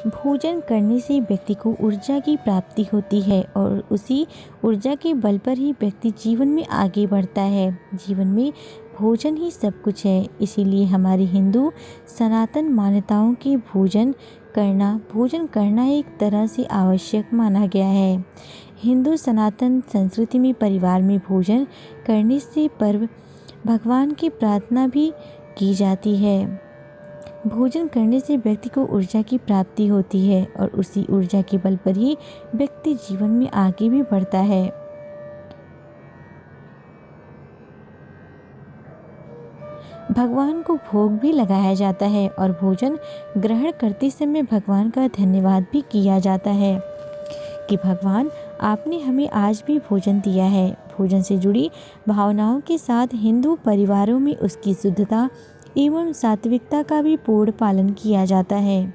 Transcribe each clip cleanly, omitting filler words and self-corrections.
भोजन करने से व्यक्ति को ऊर्जा की प्राप्ति होती है और उसी ऊर्जा के बल पर ही व्यक्ति जीवन में आगे बढ़ता है। जीवन में भोजन ही सब कुछ है, इसीलिए हमारी हिंदू सनातन मान्यताओं के भोजन करना एक तरह से आवश्यक माना गया है। हिंदू सनातन संस्कृति में परिवार में भोजन करने से पर्व भगवान की प्रार्थना भी की जाती है। भोजन करने से व्यक्ति को ऊर्जा की प्राप्ति होती है और उसी ऊर्जा के बल पर ही व्यक्ति जीवन में आगे भी बढ़ता है। भगवान को भोग भी लगाया जाता है और भोजन ग्रहण करते समय भगवान का धन्यवाद भी किया जाता है कि भगवान आपने हमें आज भी भोजन दिया है। भोजन से जुड़ी भावनाओं के साथ हिंदू परिवारों में उसकी शुद्धता एवं सात्विकता का भी पूर्ण पालन किया जाता है।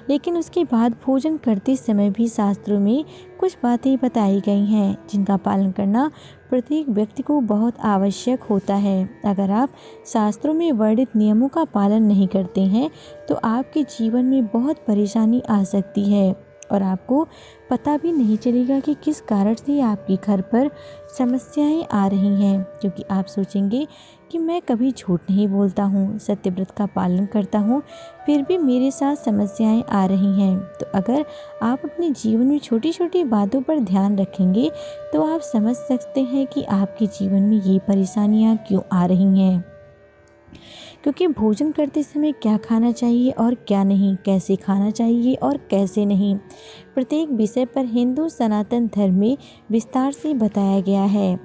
लेकिन उसके बाद भोजन करते समय भी शास्त्रों में कुछ बातें बताई गई हैं जिनका पालन करना प्रत्येक व्यक्ति को बहुत आवश्यक होता है। अगर आप शास्त्रों में वर्णित नियमों का पालन नहीं करते हैं तो आपके जीवन में बहुत परेशानी आ सकती है और आपको पता भी नहीं चलेगा कि किस कारण से आपके घर पर समस्याएं आ रही हैं, क्योंकि आप सोचेंगे कि मैं कभी झूठ नहीं बोलता हूँ, सत्यव्रत का पालन करता हूँ, फिर भी मेरे साथ समस्याएं आ रही हैं। तो अगर आप अपने जीवन में छोटी छोटी बातों पर ध्यान रखेंगे तो आप समझ सकते हैं कि आपके जीवन में ये परेशानियाँ क्यों आ रही हैं। क्योंकि भोजन करते समय क्या खाना चाहिए और क्या नहीं, कैसे खाना चाहिए और कैसे नहीं, प्रत्येक विषय पर हिंदू सनातन धर्म में विस्तार से बताया गया है।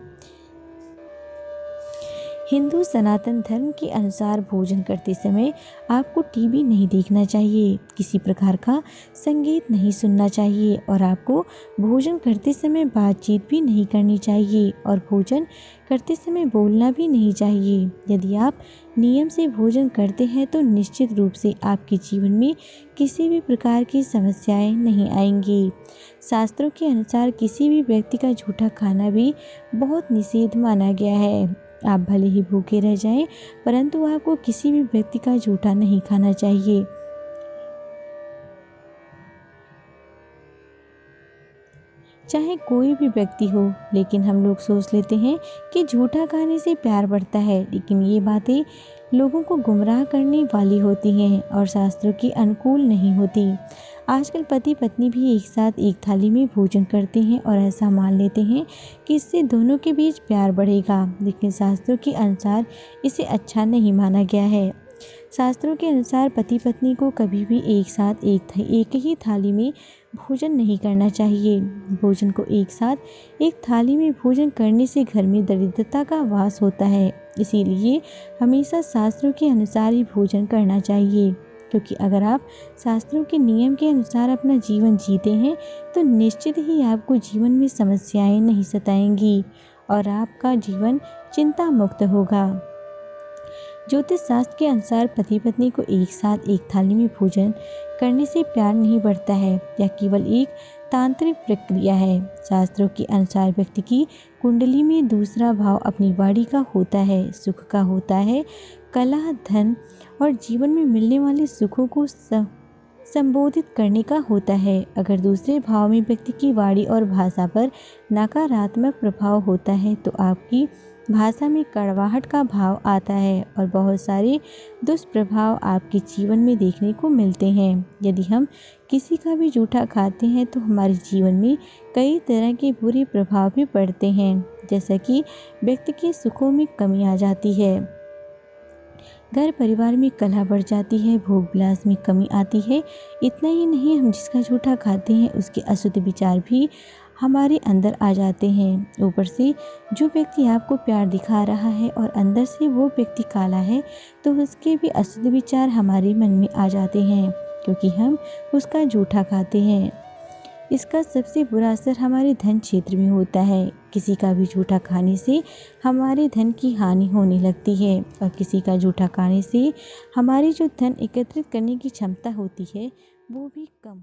हिंदू सनातन धर्म के अनुसार भोजन करते समय आपको टीवी नहीं देखना चाहिए, किसी प्रकार का संगीत नहीं सुनना चाहिए और आपको भोजन करते समय बातचीत भी नहीं करनी चाहिए और भोजन करते समय बोलना भी नहीं चाहिए। यदि आप नियम से भोजन करते हैं तो निश्चित रूप से आपके जीवन में किसी भी प्रकार की समस्याएं नहीं आएंगी। शास्त्रों के अनुसार किसी भी व्यक्ति का झूठा खाना भी बहुत निषेध माना गया है। आप भले ही भूखे रह जाएं, परंतु आपको किसी भी व्यक्ति का झूठा नहीं खाना चाहिए। चाहे कोई भी व्यक्ति हो, लेकिन हम लोग सोच लेते हैं कि झूठा खाने से प्यार बढ़ता है, लेकिन ये बातें लोगों को गुमराह करने वाली होती हैं और शास्त्रों के अनुकूल नहीं होती। आजकल पति पत्नी भी एक साथ एक थाली में भोजन करते हैं और ऐसा मान लेते हैं कि इससे दोनों के बीच प्यार बढ़ेगा, लेकिन शास्त्रों के अनुसार इसे अच्छा नहीं माना गया है। शास्त्रों के अनुसार पति पत्नी को कभी भी एक साथ एक ही थाली में भोजन नहीं करना चाहिए। भोजन को एक साथ एक थाली में भोजन करने से घर में दरिद्रता का वास होता है, इसीलिए हमेशा शास्त्रों के अनुसार ही भोजन करना चाहिए। क्योंकि अगर आप शास्त्रों के नियम के अनुसार अपना जीवन जीते हैं तो निश्चित ही आपको जीवन में समस्याएं नहीं सताएंगी और आपका जीवन चिंता मुक्त होगा। ज्योतिष शास्त्र के अनुसार पति पत्नी को एक साथ एक थाली में भोजन करने से प्यार नहीं बढ़ता है, यह केवल एक तांत्रिक प्रक्रिया है। शास्त्रों के अनुसार व्यक्ति की कुंडली में दूसरा भाव अपनी वाणी का होता है, सुख का होता है, कला, धन और जीवन में मिलने वाले सुखों को संबोधित करने का होता है। अगर दूसरे भाव में व्यक्ति की वाणी और भाषा पर नकारात्मक प्रभाव होता है तो आपकी भाषा में कड़वाहट का भाव आता है और बहुत सारे दुष्प्रभाव आपके जीवन में देखने को मिलते हैं। यदि हम किसी का भी जूठा खाते हैं तो हमारे जीवन में कई तरह के बुरे प्रभाव भी पड़ते हैं, जैसा कि व्यक्ति के सुखों में कमी आ जाती है, घर परिवार में कलह बढ़ जाती है, भोग विलास में कमी आती है। इतना ही नहीं, हम जिसका जूठा खाते हैं उसके अशुद्ध विचार भी हमारे अंदर आ जाते हैं। ऊपर से जो व्यक्ति आपको प्यार दिखा रहा है और अंदर से वो व्यक्ति काला है तो उसके भी अशुद्ध विचार हमारे मन में आ जाते हैं, क्योंकि हम उसका जूठा खाते हैं। इसका सबसे बुरा असर हमारे धन क्षेत्र में होता है। किसी का भी जूठा खाने से हमारे धन की हानि होने लगती है और किसी का जूठा खाने से हमारी जो धन एकत्रित करने की क्षमता होती है वो भी कम।